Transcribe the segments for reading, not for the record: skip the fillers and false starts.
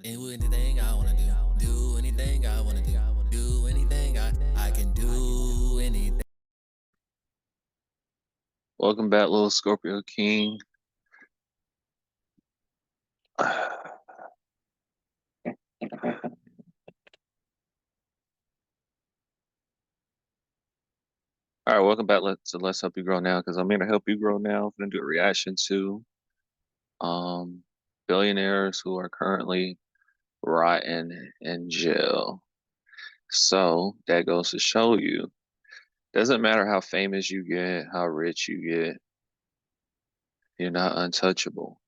Do anything I wanna do. Do anything I wanna do. Do anything I can do anything. Welcome back, little Scorpio King. All right, welcome back to Let's Help You Grow Now, because I'm here to help you grow now. I'm going to do a reaction to billionaires who are currently rotting in jail. So that goes to show you, doesn't matter how famous you get, how rich you get, you're not untouchable.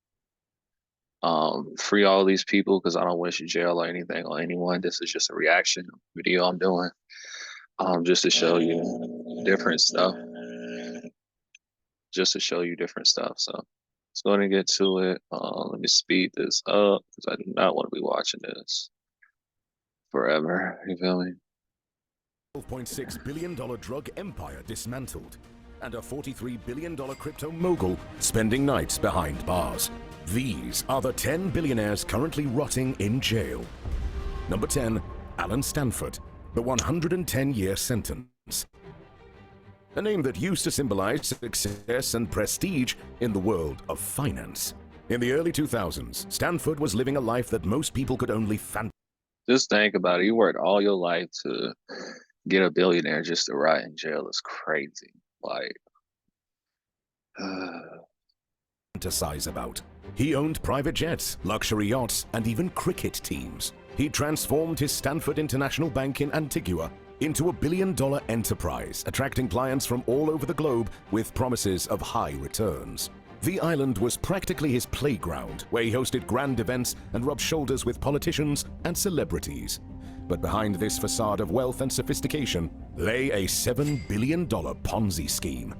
Free all these people, because I don't wish jail or anything on anyone. This is just a reaction video I'm doing, just to show you different stuff. Just to show you different stuff. So let's go ahead and get to it. Let me speed this up because I do not want to be watching this forever. You feel me? $12.6 billion drug empire dismantled, and a $43 billion crypto mogul spending nights behind bars. These are the 10 billionaires currently rotting in jail. Number 10, Alan Stanford, the 110-year sentence. A name that used to symbolize success and prestige in the world of finance. In the early 2000s, Stanford was living a life that most people could only fantasize. Just think about it. You worked all your life to get a billionaire just to rot in jail. It's crazy. Like, fantasize about. He owned private jets, luxury yachts, and even cricket teams. He transformed his Stanford International Bank in Antigua into a billion-dollar enterprise, attracting clients from all over the globe with promises of high returns. The island was practically his playground, where he hosted grand events and rubbed shoulders with politicians and celebrities. But behind this facade of wealth and sophistication lay a $7 billion Ponzi scheme.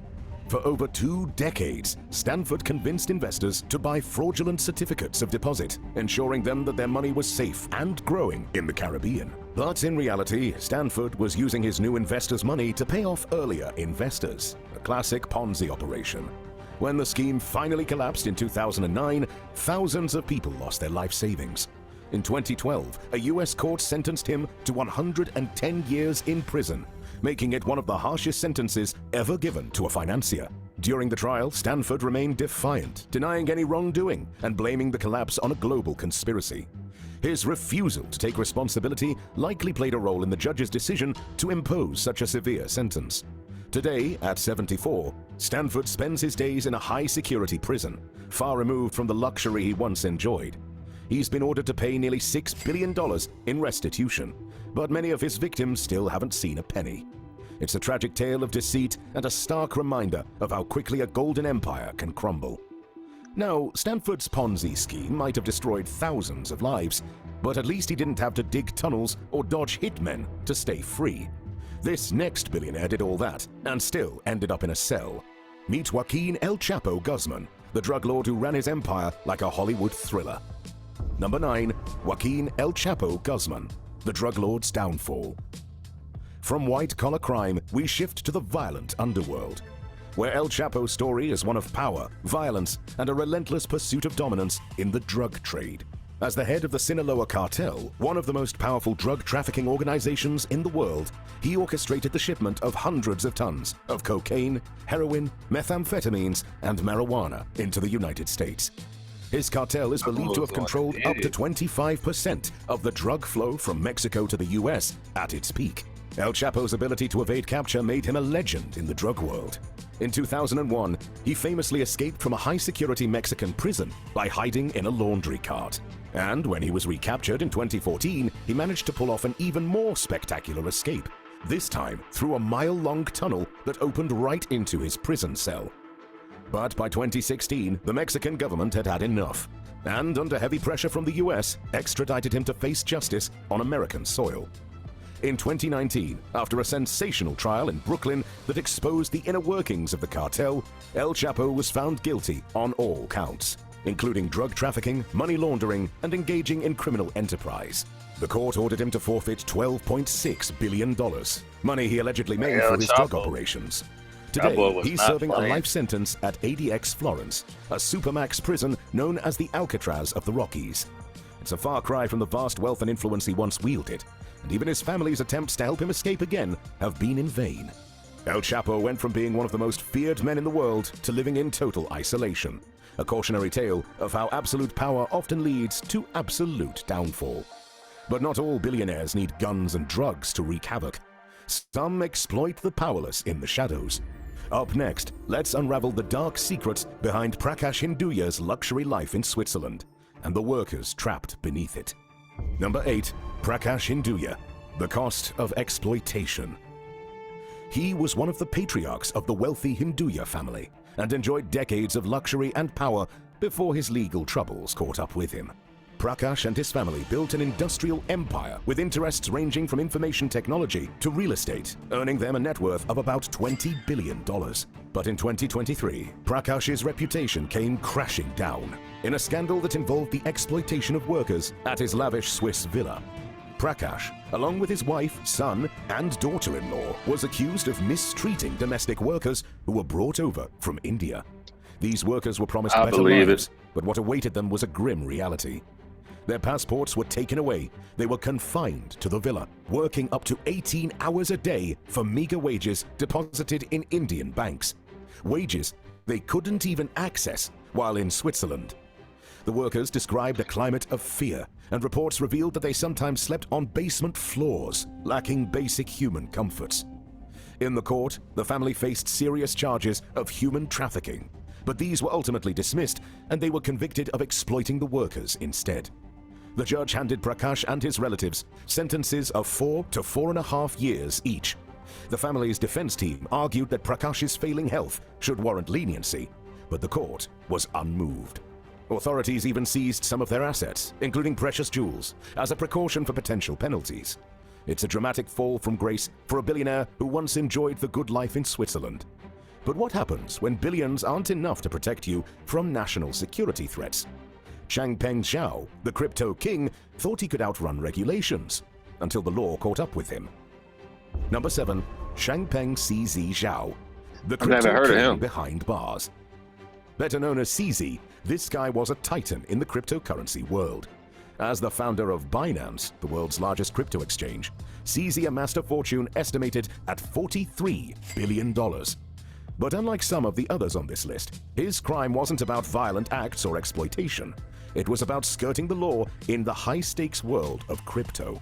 For over 2 decades, Stanford convinced investors to buy fraudulent certificates of deposit, ensuring them that their money was safe and growing in the Caribbean. But in reality, Stanford was using his new investors' money to pay off earlier investors, a classic Ponzi operation. When the scheme finally collapsed in 2009, thousands of people lost their life savings. In 2012, a U.S. court sentenced him to 110 years in prison, making it one of the harshest sentences ever given to a financier. During the trial, Stanford remained defiant, denying any wrongdoing and blaming the collapse on a global conspiracy. His refusal to take responsibility likely played a role in the judge's decision to impose such a severe sentence. Today, at 74, Stanford spends his days in a high-security prison, far removed from the luxury he once enjoyed. He's been ordered to pay nearly $6 billion in restitution, but many of his victims still haven't seen a penny. It's a tragic tale of deceit and a stark reminder of how quickly a golden empire can crumble. Now, Stanford's Ponzi scheme might have destroyed thousands of lives, but at least he didn't have to dig tunnels or dodge hitmen to stay free. This next billionaire did all that and still ended up in a cell. Meet Joaquin El Chapo Guzman, the drug lord who ran his empire like a Hollywood thriller. Number 9, Joaquin El Chapo Guzman, the drug lord's downfall. From white-collar crime, we shift to the violent underworld, where El Chapo's story is one of power, violence, and a relentless pursuit of dominance in the drug trade. As the head of the Sinaloa cartel, one of the most powerful drug trafficking organizations in the world, he orchestrated the shipment of hundreds of tons of cocaine, heroin, methamphetamines, and marijuana into the United States. His cartel is believed to have controlled up to 25% of the drug flow from Mexico to the US at its peak. El Chapo's ability to evade capture made him a legend in the drug world. In 2001, he famously escaped from a high-security Mexican prison by hiding in a laundry cart. And when he was recaptured in 2014, he managed to pull off an even more spectacular escape, this time through a mile-long tunnel that opened right into his prison cell. But by 2016, the Mexican government had had enough, and under heavy pressure from the US, extradited him to face justice on American soil. In 2019, after a sensational trial in Brooklyn that exposed the inner workings of the cartel, El Chapo was found guilty on all counts, including drug trafficking, money laundering, and engaging in criminal enterprise. The court ordered him to forfeit $12.6 billion, money he allegedly made for his drug operations. Today, he's serving a life sentence at ADX Florence, a supermax prison known as the Alcatraz of the Rockies. It's a far cry from the vast wealth and influence he once wielded, and even his family's attempts to help him escape again have been in vain. El Chapo went from being one of the most feared men in the world to living in total isolation, a cautionary tale of how absolute power often leads to absolute downfall. But not all billionaires need guns and drugs to wreak havoc. Some exploit the powerless in the shadows. Up next, let's unravel the dark secrets behind Prakash Hinduya's luxury life in Switzerland and the workers trapped beneath it. Number 8. Prakash Hinduya, the cost of exploitation. He was one of the patriarchs of the wealthy Hinduya family and enjoyed decades of luxury and power before his legal troubles caught up with him. Prakash and his family built an industrial empire with interests ranging from information technology to real estate, earning them a net worth of about $20 billion. But in 2023, Prakash's reputation came crashing down in a scandal that involved the exploitation of workers at his lavish Swiss villa. Prakash, along with his wife, son, and daughter-in-law, was accused of mistreating domestic workers who were brought over from India. These workers were promised better lives, but what awaited them was a grim reality. Their passports were taken away. They were confined to the villa, working up to 18 hours a day for meager wages deposited in Indian banks. Wages they couldn't even access while in Switzerland. The workers described a climate of fear, and reports revealed that they sometimes slept on basement floors, lacking basic human comforts. In the court, the family faced serious charges of human trafficking, but these were ultimately dismissed, and they were convicted of exploiting the workers instead. The judge handed Prakash and his relatives sentences of 4 to 4.5 years each. The family's defense team argued that Prakash's failing health should warrant leniency, but the court was unmoved. Authorities even seized some of their assets, including precious jewels, as a precaution for potential penalties. It's a dramatic fall from grace for a billionaire who once enjoyed the good life in Switzerland. But what happens when billions aren't enough to protect you from national security threats? Changpeng Zhao, the crypto king, thought he could outrun regulations, until the law caught up with him. Number 7. Changpeng CZ Zhao, the crypto king behind bars. Better known as CZ, this guy was a titan in the cryptocurrency world. As the founder of Binance, the world's largest crypto exchange, CZ amassed a fortune estimated at $43 billion. But unlike some of the others on this list, his crime wasn't about violent acts or exploitation. It was about skirting the law in the high-stakes world of crypto.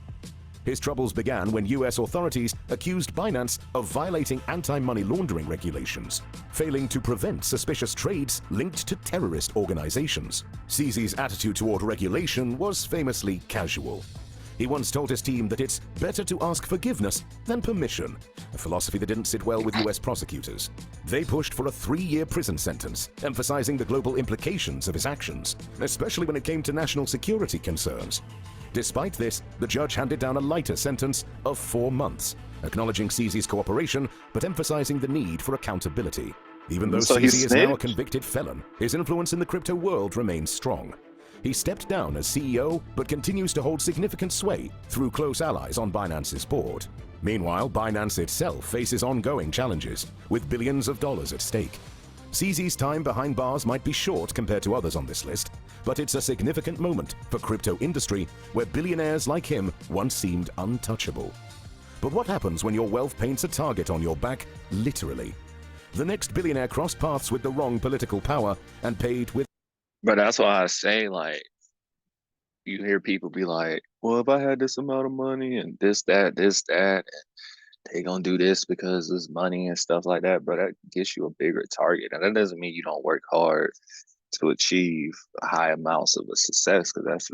His troubles began when US authorities accused Binance of violating anti-money laundering regulations, failing to prevent suspicious trades linked to terrorist organizations. CZ's attitude toward regulation was famously casual. He once told his team that it's better to ask forgiveness than permission, a philosophy that didn't sit well with US prosecutors. They pushed for a 3-year prison sentence, emphasizing the global implications of his actions, especially when it came to national security concerns. Despite this, the judge handed down a lighter sentence of 4 months, acknowledging CZ's cooperation but emphasizing the need for accountability. Even though CZ is now a convicted felon, his influence in the crypto world remains strong. He stepped down as CEO, but continues to hold significant sway through close allies on Binance's board. Meanwhile, Binance itself faces ongoing challenges, with billions of dollars at stake. CZ's time behind bars might be short compared to others on this list, but it's a significant moment for crypto industry where billionaires like him once seemed untouchable. But what happens when your wealth paints a target on your back, literally? The next billionaire crossed paths with the wrong political power and paid with. But that's why I say, like, you hear people be like, well, if I had this amount of money and this, that, and they gonna do this because it's money and stuff like that, but that gets you a bigger target. And that doesn't mean you don't work hard to achieve high amounts of a success, because that's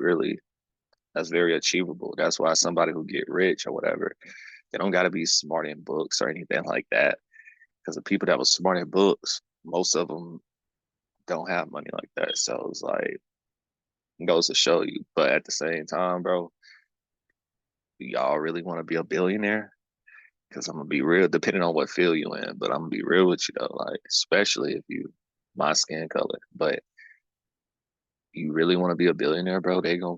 very achievable. That's why somebody who get rich or whatever, they don't got to be smart in books or anything like that, because the people that was smart in books, most of them don't have money like that. So it's like, it goes to show you. But at the same time, bro, y'all really want to be a billionaire? Because I'm gonna be real, depending on what field you in, but I'm gonna be real with you though, like, especially if you my skin color. But you really want to be a billionaire, bro, they gonna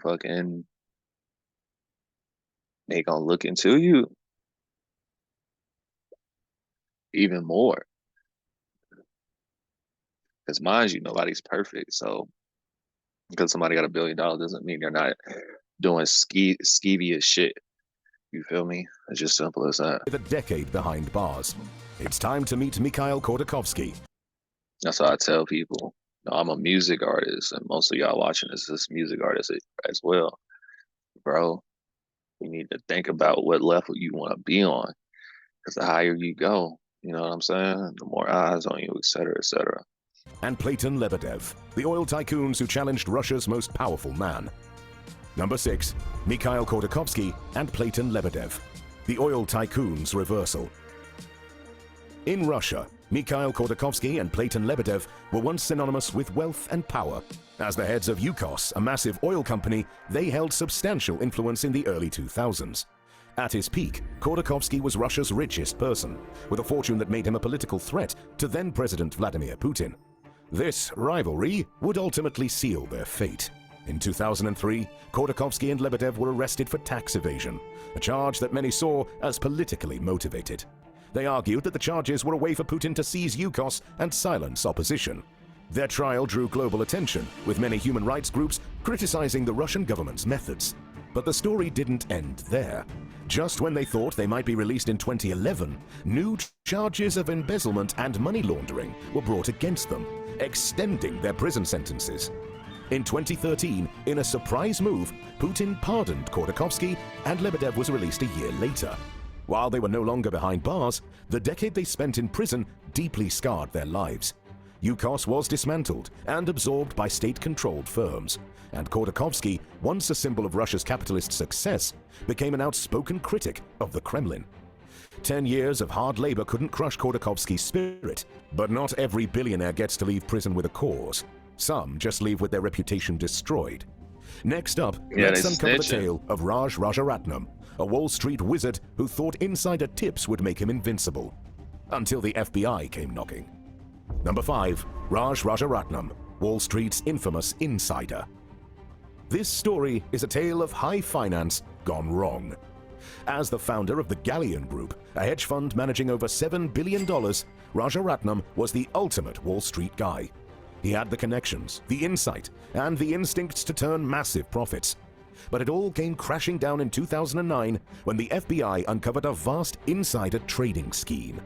look into you even more. Because mind you, nobody's perfect. So Because somebody got $1 billion doesn't mean they're not doing skeevious shit. You feel me? It's just simple as that. With a decade behind bars, it's time to meet Mikhail Khodorkovsky. That's how I tell people. I'm a music artist, and most of y'all watching this music artist as well. Bro, you need to think about what level you want to be on. Because the higher you go, you know what I'm saying? The more eyes on you, et cetera, et cetera. And Platon Lebedev, the oil tycoons who challenged Russia's most powerful man. Number 6, Mikhail Khodorkovsky and Platon Lebedev, the oil tycoons' reversal. In Russia, Mikhail Khodorkovsky and Platon Lebedev were once synonymous with wealth and power. As the heads of Yukos, a massive oil company, they held substantial influence in the early 2000s. At his peak, Khodorkovsky was Russia's richest person, with a fortune that made him a political threat to then-President Vladimir Putin. This rivalry would ultimately seal their fate. In 2003, Khodorkovsky and Lebedev were arrested for tax evasion, a charge that many saw as politically motivated. They argued that the charges were a way for Putin to seize Yukos and silence opposition. Their trial drew global attention, with many human rights groups criticizing the Russian government's methods. But the story didn't end there. Just when they thought they might be released in 2011, new charges of embezzlement and money laundering were brought against them, extending their prison sentences. In 2013, in a surprise move, Putin pardoned Khodorkovsky and Lebedev was released a year later. While they were no longer behind bars, the decade they spent in prison deeply scarred their lives. Yukos was dismantled and absorbed by state-controlled firms, and Khodorkovsky, once a symbol of Russia's capitalist success, became an outspoken critic of the Kremlin. 10 years of hard labor couldn't crush Khodorkovsky's spirit, but not every billionaire gets to leave prison with a cause. Some just leave with their reputation destroyed. Next up, let's uncover the tale of Raj Rajaratnam, a Wall Street wizard who thought insider tips would make him invincible. Until the FBI came knocking. Number 5, Raj Rajaratnam, Wall Street's infamous insider. This story is a tale of high finance gone wrong. As the founder of the Galleon Group, a hedge fund managing over $7 billion, Rajaratnam was the ultimate Wall Street guy. He had the connections, the insight, and the instincts to turn massive profits. But it all came crashing down in 2009 when the FBI uncovered a vast insider trading scheme.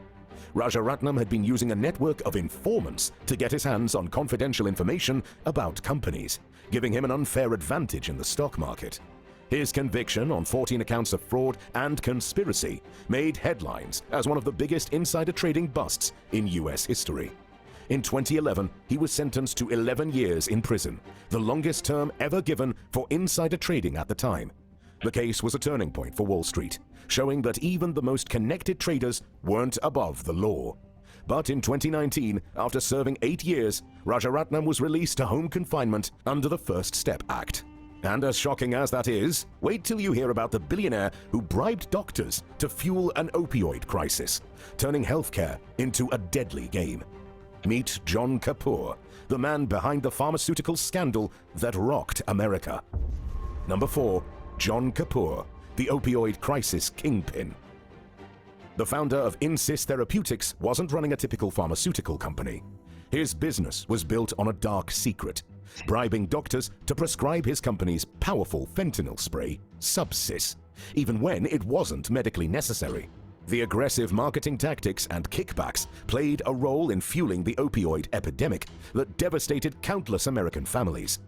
Rajaratnam had been using a network of informants to get his hands on confidential information about companies, giving him an unfair advantage in the stock market. His conviction on 14 accounts of fraud and conspiracy made headlines as one of the biggest insider trading busts in US history. In 2011, he was sentenced to 11 years in prison, the longest term ever given for insider trading at the time. The case was a turning point for Wall Street, showing that even the most connected traders weren't above the law. But in 2019, after serving 8 years, Rajaratnam was released to home confinement under the First Step Act. And as shocking as that is, wait till you hear about the billionaire who bribed doctors to fuel an opioid crisis, turning healthcare into a deadly game. Meet John Kapoor, the man behind the pharmaceutical scandal that rocked America. Number 4, John Kapoor, the opioid crisis kingpin. The founder of Insys Therapeutics wasn't running a typical pharmaceutical company. His business was built on a dark secret, bribing doctors to prescribe his company's powerful fentanyl spray, Subsys, even when it wasn't medically necessary. The aggressive marketing tactics and kickbacks played a role in fueling the opioid epidemic that devastated countless American families.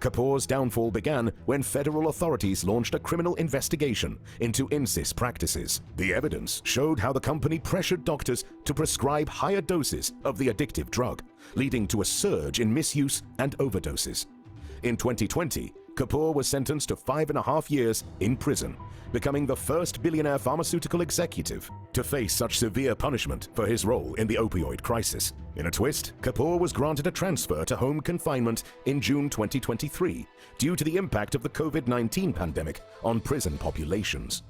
Kapoor's downfall began when federal authorities launched a criminal investigation into Insys practices. The evidence showed how the company pressured doctors to prescribe higher doses of the addictive drug, leading to a surge in misuse and overdoses. In 2020, Kapoor was sentenced to 5.5 years in prison, becoming the first billionaire pharmaceutical executive to face such severe punishment for his role in the opioid crisis. In a twist, Kapoor was granted a transfer to home confinement in June 2023 due to the impact of the COVID-19 pandemic on prison populations.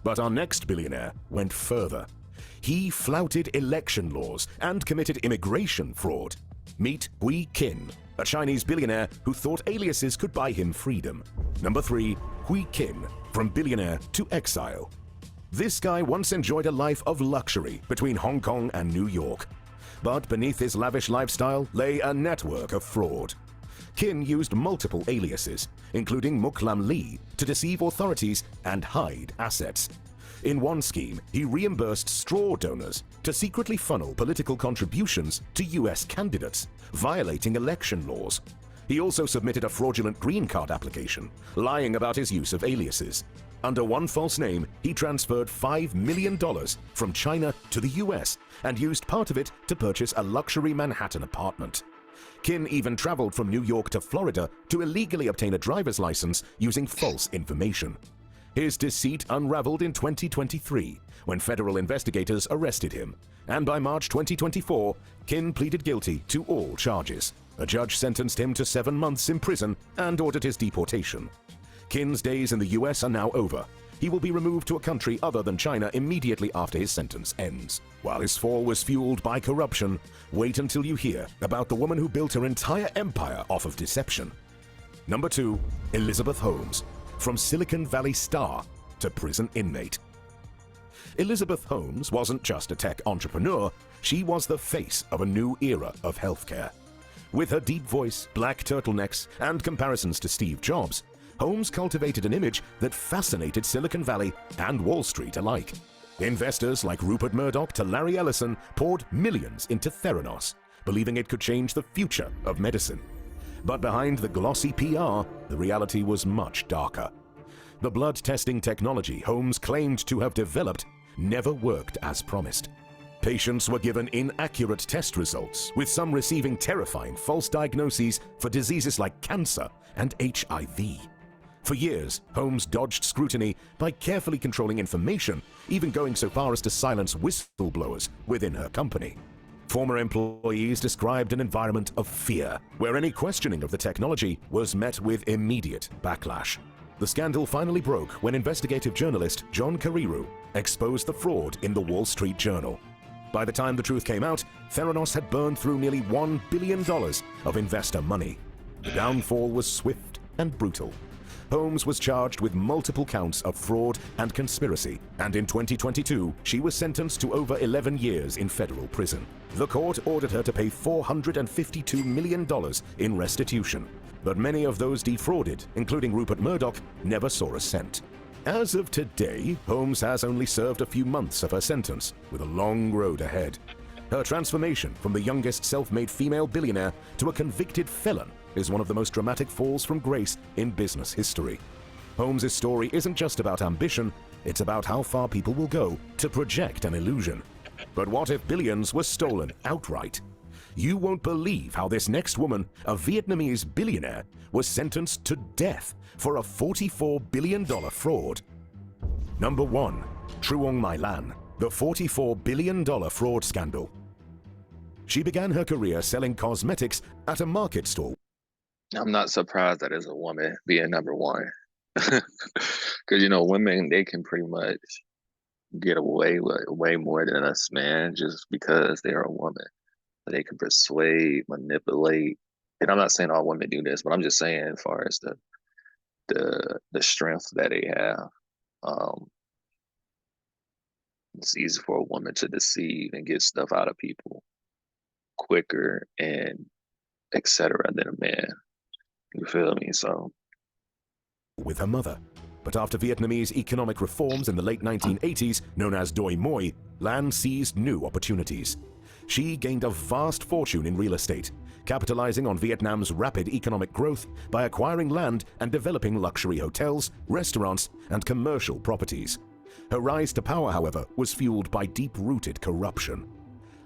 But our next billionaire went further. He flouted election laws and committed immigration fraud. Meet Hui Qin, a Chinese billionaire who thought aliases could buy him freedom. Number 3, Hui Qin, from billionaire to exile. This guy once enjoyed a life of luxury between Hong Kong and New York. But beneath his lavish lifestyle lay a network of fraud. Qin used multiple aliases, including Muklam Li, to deceive authorities and hide assets. In one scheme, he reimbursed straw donors to secretly funnel political contributions to US candidates, violating election laws. He also submitted a fraudulent green card application, lying about his use of aliases. Under one false name, he transferred $5 million from China to the US and used part of it to purchase a luxury Manhattan apartment. Qin even traveled from New York to Florida to illegally obtain a driver's license using false information. His deceit unraveled in 2023 when federal investigators arrested him, and by March 2024, Qin pleaded guilty to all charges. A judge sentenced him to 7 months in prison and ordered his deportation. Qin's days in the US are now over. He will be removed to a country other than China immediately after his sentence ends. While his fall was fueled by corruption, wait until you hear about the woman who built her entire empire off of deception. Number 2, Elizabeth Holmes. From Silicon Valley star to prison inmate. Elizabeth Holmes wasn't just a tech entrepreneur, she was the face of a new era of healthcare. With her deep voice, black turtlenecks, and comparisons to Steve Jobs, Holmes cultivated an image that fascinated Silicon Valley and Wall Street alike. Investors like Rupert Murdoch to Larry Ellison poured millions into Theranos, believing it could change the future of medicine. But behind the glossy PR, the reality was much darker. The blood testing technology Holmes claimed to have developed never worked as promised. Patients were given inaccurate test results, with some receiving terrifying false diagnoses for diseases like cancer and HIV. For years, Holmes dodged scrutiny by carefully controlling information, even going so far as to silence whistleblowers within her company. Former employees described an environment of fear, where any questioning of the technology was met with immediate backlash. The scandal finally broke when investigative journalist John Carreyrou exposed the fraud in the Wall Street Journal. By the time the truth came out, Theranos had burned through nearly $1 billion of investor money. The downfall was swift and brutal. Holmes was charged with multiple counts of fraud and conspiracy, and in 2022, she was sentenced to over 11 years in federal prison. The court ordered her to pay $452 million in restitution, but many of those defrauded, including Rupert Murdoch, never saw a cent. As of today, Holmes has only served a few months of her sentence, with a long road ahead. Her transformation from the youngest self-made female billionaire to a convicted felon is one of the most dramatic falls from grace in business history. Holmes' story isn't just about ambition, it's about how far people will go to project an illusion. But what if billions were stolen outright? You won't believe how this next woman, a Vietnamese billionaire, was sentenced to death for a $44 billion fraud. Number 1. Truong My Lan, the $44 billion fraud scandal. She began her career selling cosmetics at a market stall. I'm not surprised that as a woman being number 1. Because, you know, women, they can pretty much get away with way more than us, man, just because they're a woman. They can persuade, manipulate. And I'm not saying all women do this, but I'm just saying as far as the strength that they have. It's easy for a woman to deceive and get stuff out of people quicker and etc. than a man. You feel me? So With her mother. But after Vietnamese economic reforms in the late 1980s, known as Doi Moi, Lan seized new opportunities. She gained a vast fortune in real estate, capitalizing on Vietnam's rapid economic growth by acquiring land and developing luxury hotels, restaurants, and commercial properties. Her rise to power, however, was fueled by deep-rooted corruption.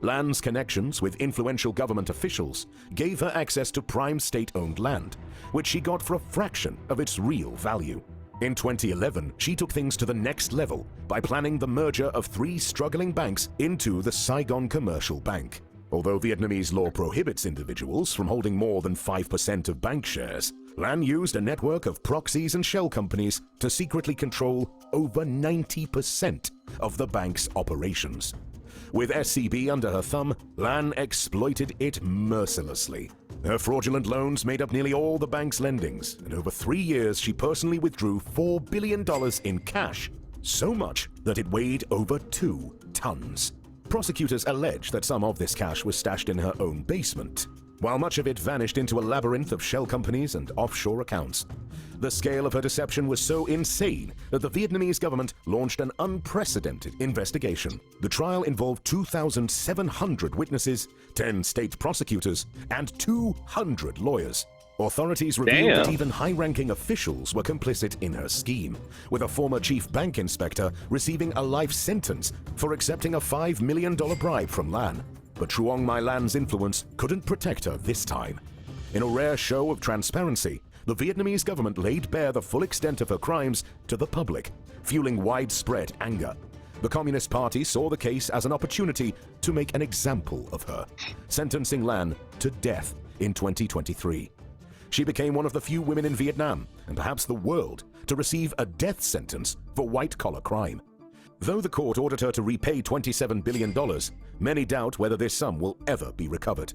Lan's connections with influential government officials gave her access to prime state-owned land, which she got for a fraction of its real value. In 2011, she took things to the next level by planning the merger of 3 struggling banks into the Saigon Commercial Bank. Although Vietnamese law prohibits individuals from holding more than 5% of bank shares, Lan used a network of proxies and shell companies to secretly control over 90% of the bank's operations. With SCB under her thumb, Lan exploited it mercilessly. Her fraudulent loans made up nearly all the bank's lendings, and over 3 years she personally withdrew $4 billion in cash, so much that it weighed over 2 tons. Prosecutors allege that some of this cash was stashed in her own basement. while much of it vanished into a labyrinth of shell companies and offshore accounts. The scale of her deception was so insane that the Vietnamese government launched an unprecedented investigation. The trial involved 2,700 witnesses, 10 state prosecutors, and 200 lawyers. Authorities revealed that even high-ranking officials were complicit in her scheme, with a former chief bank inspector receiving a life sentence for accepting a $5 million bribe from Lan. But Truong My Lan's influence couldn't protect her this time. In a rare show of transparency, the Vietnamese government laid bare the full extent of her crimes to the public, fueling widespread anger. The Communist Party saw the case as an opportunity to make an example of her, sentencing Lan to death in 2023. She became one of the few women in Vietnam, and perhaps the world, to receive a death sentence for white-collar crime. Though the court ordered her to repay $27 billion, many doubt whether this sum will ever be recovered.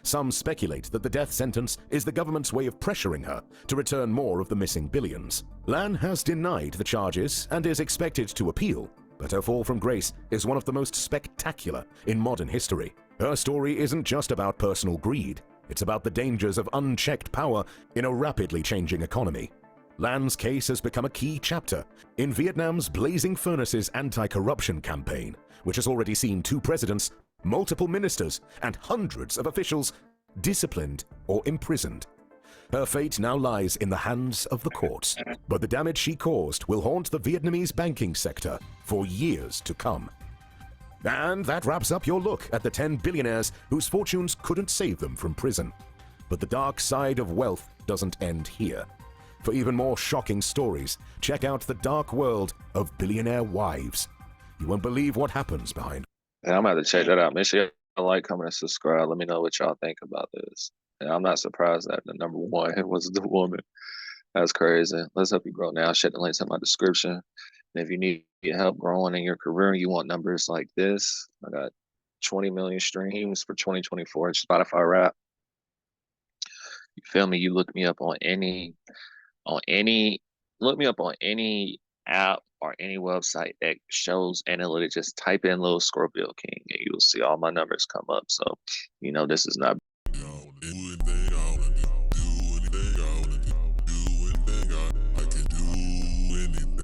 Some speculate that the death sentence is the government's way of pressuring her to return more of the missing billions. Lan has denied the charges and is expected to appeal, but her fall from grace is one of the most spectacular in modern history. Her story isn't just about personal greed. It's about the dangers of unchecked power in a rapidly changing economy. Lan's case has become a key chapter in Vietnam's Blazing Furnaces anti-corruption campaign, which has already seen 2 presidents, multiple ministers, and hundreds of officials disciplined or imprisoned. Her fate now lies in the hands of the courts, but the damage she caused will haunt the Vietnamese banking sector for years to come. And that wraps up your look at the 10 billionaires whose fortunes couldn't save them from prison. But the dark side of wealth doesn't end here. For even more shocking stories, check out the dark world of billionaire wives. You won't believe what happens behind. And I'm going to check that out. Make sure you like, comment, and subscribe. Let me know what y'all think about this. And I'm not surprised that the number one was the woman. That's crazy. Let's help you grow now. Check the links in my description. And if you need help growing in your career and you want numbers like this, I got 20 million streams for 2024 in Spotify Rap. You feel me? You look me up on any app or any website that shows analytics. Just type in Little Scorpio King and you'll see all my numbers come up. So, this is not